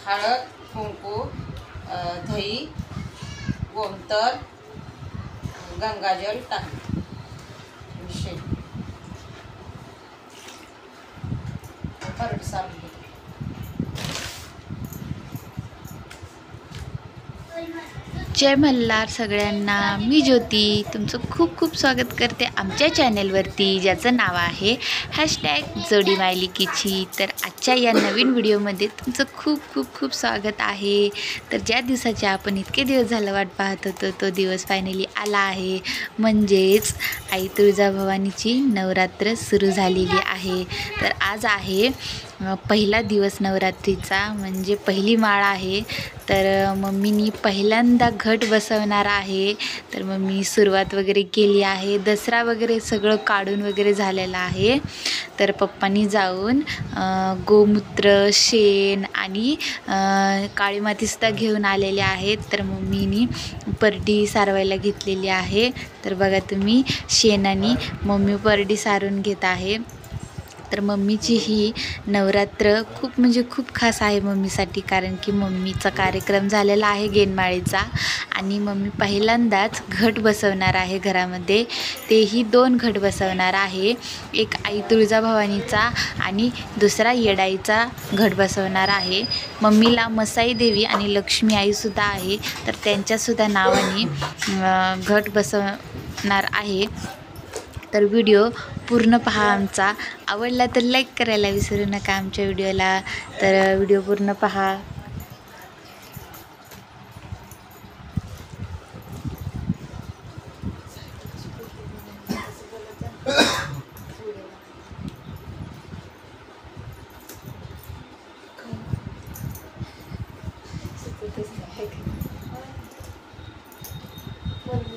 हळद, कुंकू, दही, गोमतर, गंगाजल टाक विषय परत सारून घे. जय मल्हार सगळ्यांना. मी ज्योती तुमचं खूप खूप स्वागत करते आमच्या चॅनेलवरती, ज्याचं नाव आहे #जोडी मायलिकीची. तर आजच्या या नवीन व्हिडिओमध्ये तुमचं खूप खूप खूप स्वागत आहे. तर ज्या दिवसाची आपण इतके दिवस झालं वाट पाहत होतो तो दिवस फायनली आला आहे. म्हणजेच आई तुळजाभवानीची नवरात्र सुरू झालेली आहे. तर आज आहे पहिला दिवस नवरात्रीचा, म्हणजे पहिली माळ आहे. तर मम्मीनी पहिल्यांदा घट बसवणार आहे. तर मम्मी सुरुवात वगैरे केली आहे. दसरा वगैरे सगळं काढून वगैरे झालेलं आहे. तर पप्पांनी जाऊन गोमूत्र, शेण आणि काळी मातीसुद्धा घेऊन आलेले आहेत. तर मम्मीनी परडी सारवायला घेतलेली आहे. तर बघा तुम्ही, शेणाने मम्मी परडी सारून घेत आहे. तर मम्मीची ही नवरात्र खूप म्हणजे खूप खास आहे मम्मीसाठी, कारण की मम्मीचा कार्यक्रम झालेला आहे गेनमाळीचा आणि मम्मी पहिल्यांदाच घट बसवणार आहे घरामध्ये. तेही 2 घट बसवणार आहे. एक आई तुळजाभवानीचा आणि दुसरा येडाईचा घट बसवणार आहे. मम्मीला मसाई देवी आणि लक्ष्मी आईसुद्धा आहे, तर त्यांच्यासुद्धा नावाने घट बसवणार आहे. तर व्हिडिओ पूर्ण पहा आमचा. आवडला तर लाईक करायला विसरू नका आमच्या व्हिडिओला. तर व्हिडिओ पूर्ण पहा.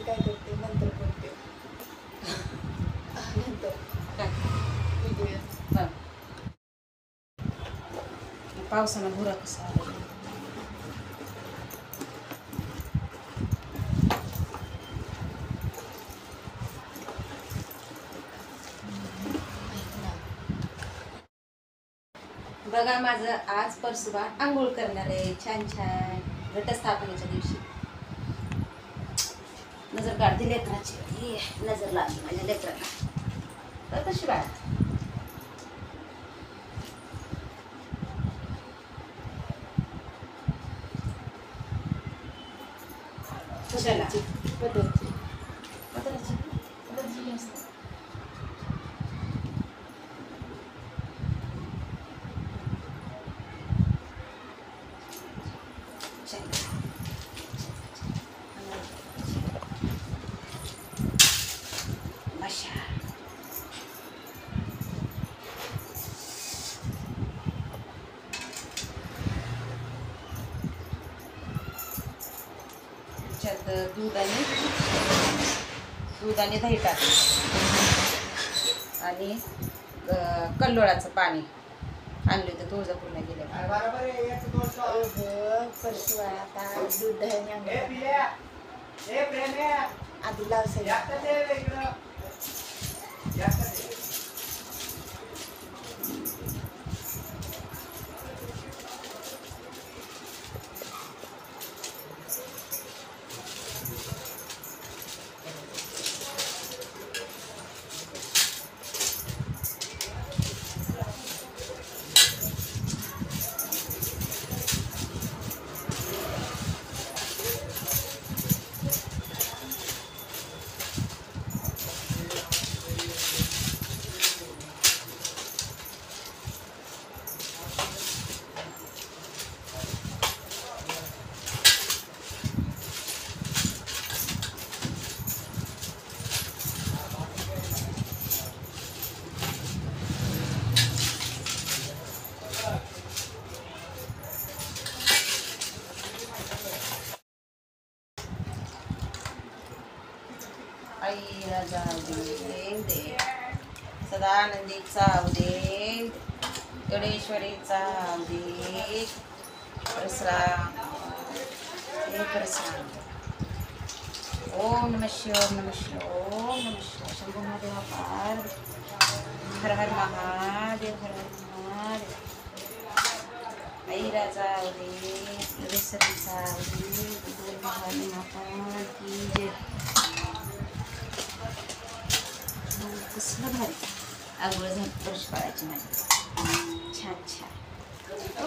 काय करते नंतर करते. पावसानं भुरा कसा आला. बघा माझं आज परसुबा आंघोळ करणार आहे छान छान घटस्थापनेच्या दिवशी. नजर काढते लेकराची, नजर लागली माझ्या लेकराला. तर तशी बाळा पदरची असते. दूध आणि दही टाकलं आणि कल्लोळाचं पाणी आणलं होतं तुळजापूरला गेलं. परसू आता दूध दही आधी लावसायचं. आईला जाऊ दे, सदानंदीचा दे, गणेश्वरीचा दे, परशुराम ओम नमः शिवाय, ओम नमः शिवाय, ओम नमः शिवाय. शंभू महादेव पार, हर हर महादेव, हर हर महादेव. आई राजा रे रेसरीचा भवानी माता की जय. कसलं भारी आंघोळ झाली परशुबाळाची माझी. छान छान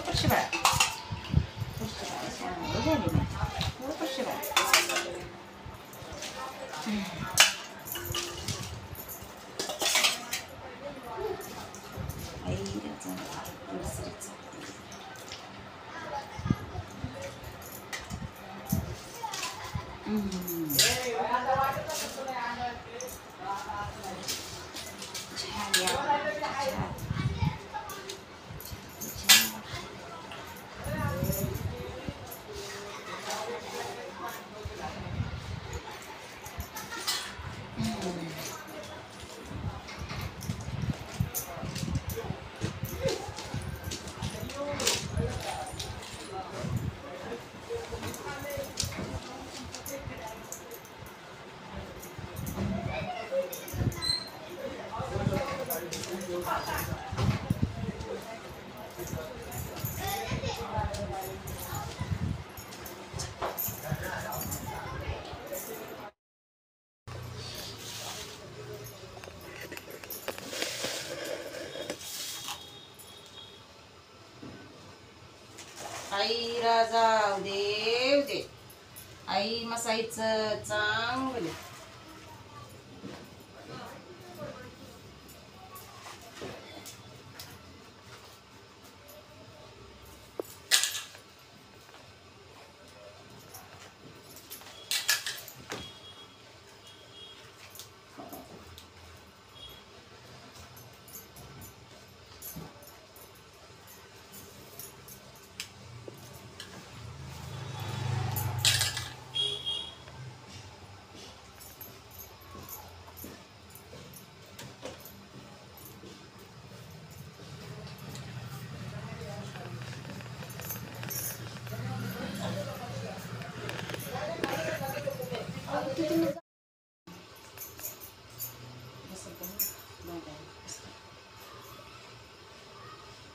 परशुबाळा परशुबाळाची आंघोळ झाली माझी. परशुबाळा आई राजा रेसरीचा. छान या छान. आई राजा देव दे. आई मसाईचं चांगलं.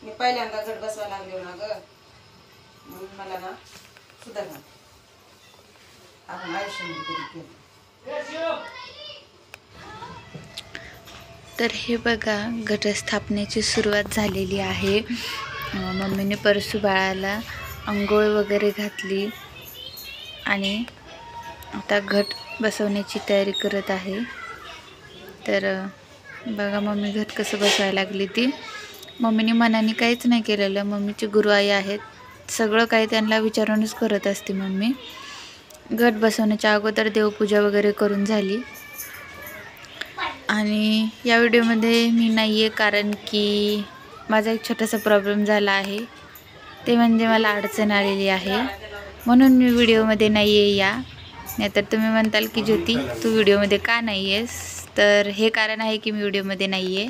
मी पहिल्यांदा घट बसवा लागले ना ग, म्हणून मला ना सुधारणा आपण आयुष्यामध्ये कधी केलं. तर हे बघा घटस्थापनेची सुरुवात झालेली आहे. मम्मीने परशुबाळाला अंघोळ वगैरे घातली आणि आता घट बसवण्याची तयारी करत आहे. तर बघा मम्मी घट कसं बसवायला लागली ती. मम्मीने मनाने काहीच नाही केलेलं. मम्मीची गुरुआई आहेत, सगळं काही त्यांना विचारूनच करत असते मम्मी. घट बसवण्याच्या अगोदर देवपूजा वगैरे करून झाली. आणि या व्हिडिओमध्ये मी नाही आहे कारण की माझा एक छोटासा प्रॉब्लेम झाला आहे, ते म्हणजे मला अडचण आलेली आहे, म्हणून मी व्हिडिओमध्ये नाही आहे. या नाहीतर तुम्ही म्हणताल की ज्योती तू व्हिडिओमध्ये का नाही आहेस, तर हे कारण आहे की मी व्हिडिओमध्ये नाही आहे.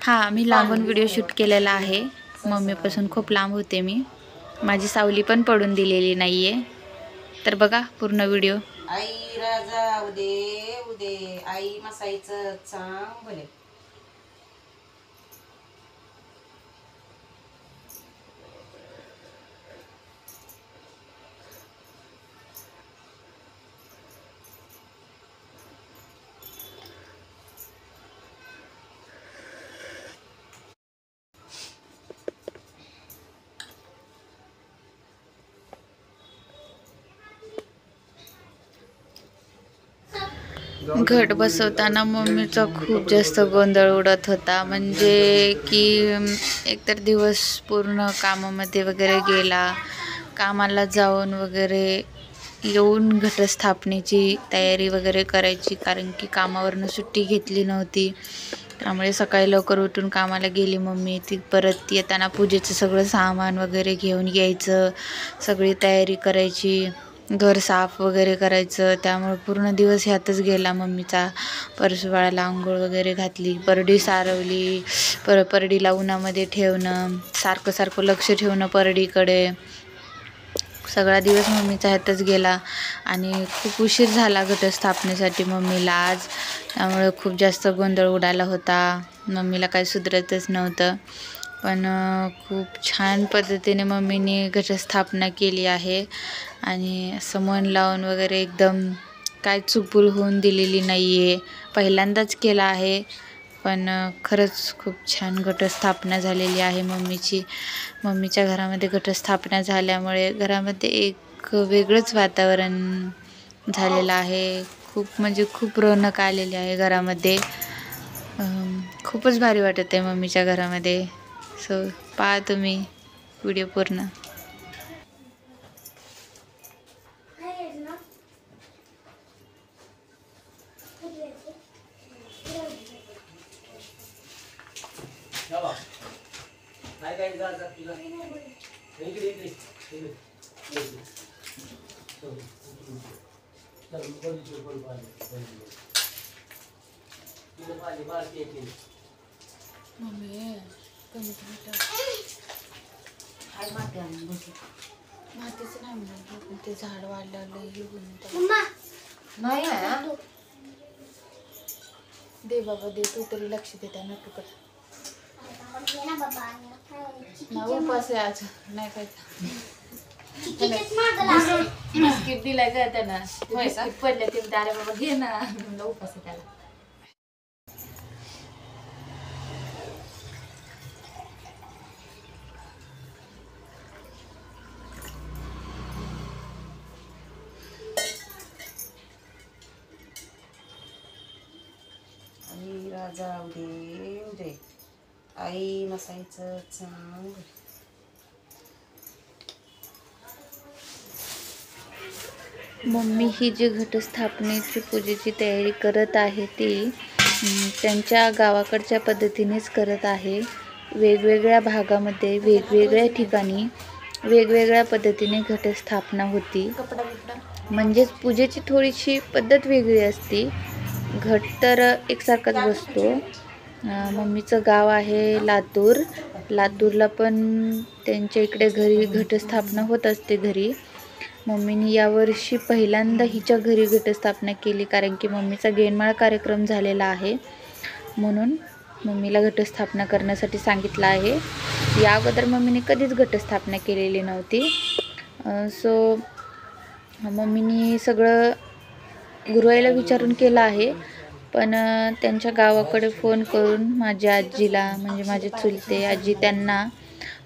हां, मी लांबून व्हिडिओ शूट केलेला आहे. मम्मीपासून खूप लांब होते मी. माझी सावली पण पडून दिलेली नाही आहे. तर बघा पूर्ण व्हिडिओ. आई राजा उदे उदे. आई मसाईचं चांगलं. घट बसवताना मम्मीचा खूप जास्त गोंधळ उडत होता. म्हणजे की एकतर दिवस पूर्ण कामामध्ये वगैरे गेला. कामाला जाऊन वगैरे येऊन घटस्थापनेची तयारी वगैरे करायची, कारण की कामावरनं सुट्टी घेतली नव्हती. त्यामुळे सकाळी लवकर उठून कामाला गेली मम्मी. ती परत येताना पूजेचं सगळं सामान वगैरे घेऊन यायचं, सगळी तयारी करायची, घर साफ वगैरे करायचं. त्यामुळे पूर्ण दिवस ह्यातच गेला मम्मीचा. परशुबाळाला आंघोळ वगैरे घातली, परडी सारवली, परडीला उन्हामध्ये ठेवणं, सारखं सारखं लक्ष ठेवणं परडीकडे. सगळा दिवस मम्मीचा ह्यातच गेला आणि खूप उशीर झाला घटस्थापनेसाठी मम्मीला आज. त्यामुळे खूप जास्त गोंधळ उडाला होता. मम्मीला काही सुधरतच नव्हतं. पण खूप छान पद्धतीने मम्मीने घटस्थापना केली आहे आणि असं मन लावून वगैरे एकदम काय चुकूल होऊन दिलेली नाही आहे. पहिल्यांदाच केला आहे, पण खरंच खूप छान घटस्थापना झालेली आहे मम्मीची. मम्मीच्या घरामध्ये घटस्थापना झाल्यामुळे घरामध्ये एक वेगळंच वातावरण झालेलं आहे. खूप म्हणजे खूप रौनक आलेली आहे घरामध्ये. खूपच भारी वाटत आहे मम्मीच्या घरामध्ये. सो पहा तुम्ही व्हिडिओ पूर्ण. मातीचं नाही म्हणून ते झाड वाढलं नाही आहे. दे बाबा दे, तू तरी लक्ष दे त्या नटूकडे. उपास आहे आज, नाही काय बिस्किट दिलाय का त्यांना, बिस्किट पडले ते अरे बाबा घे ना, म्हणलं उपास आहे त्याला. आई राजा उदे आई नसायचं चांग. मम्मी ही जी घटस्थापनेची पूजेची तयारी करत आहे ती त्यांच्या गावाकडच्या पद्धतीनेच करत आहे. वेगवेगळ्या भागामध्ये वेगवेगळ्या ठिकाणी वेगवेगळ्या पद्धतीने घटस्थापना होती. म्हणजेच पूजेची थोडीशी पद्धत वेगळी असते. घट तर एकसारखाच बसतो. मम्मीचं गाव आहे लातूर. लातूरला पण त्यांच्या इकडे घरी घटस्थापना होत असते घरी. मम्मीने यावर्षी पहिल्यांदा हिच्या घरी घटस्थापना केली, कारण की मम्मीचा गेनमाळ कार्यक्रम झालेला आहे म्हणून मम्मीला घटस्थापना करण्यासाठी सांगितलं आहे. या अगोदर मम्मीने कधीच घटस्थापना केलेली नव्हती. सो मम्मीने सगळं गुरुआईला विचारून केलं आहे, पण त्यांच्या गावाकडे फोन करून माझ्या आजीला, म्हणजे माझे चुलते आजी, त्यांना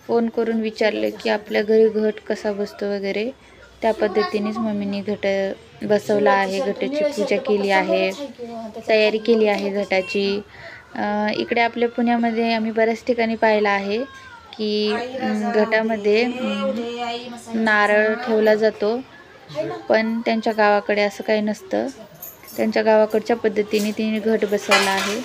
फोन करून विचारले की आपल्या घरी घट कसा बसतो वगैरे. त्या पद्धतीनेच मम्मीने घट बसवला आहे. घटाची पूजा केली आहे, तयारी केली आहे घटाची. इकडे आपल्या पुण्यामध्ये आम्ही बऱ्याच ठिकाणी पाहिलं आहे की घटामध्ये नारळ ठेवला जातो, पण त्यांच्या गावाकडे असं काही नसतं. त्यांच्या गावाकडच्या पद्धतीने तिने घट बसवला आहे.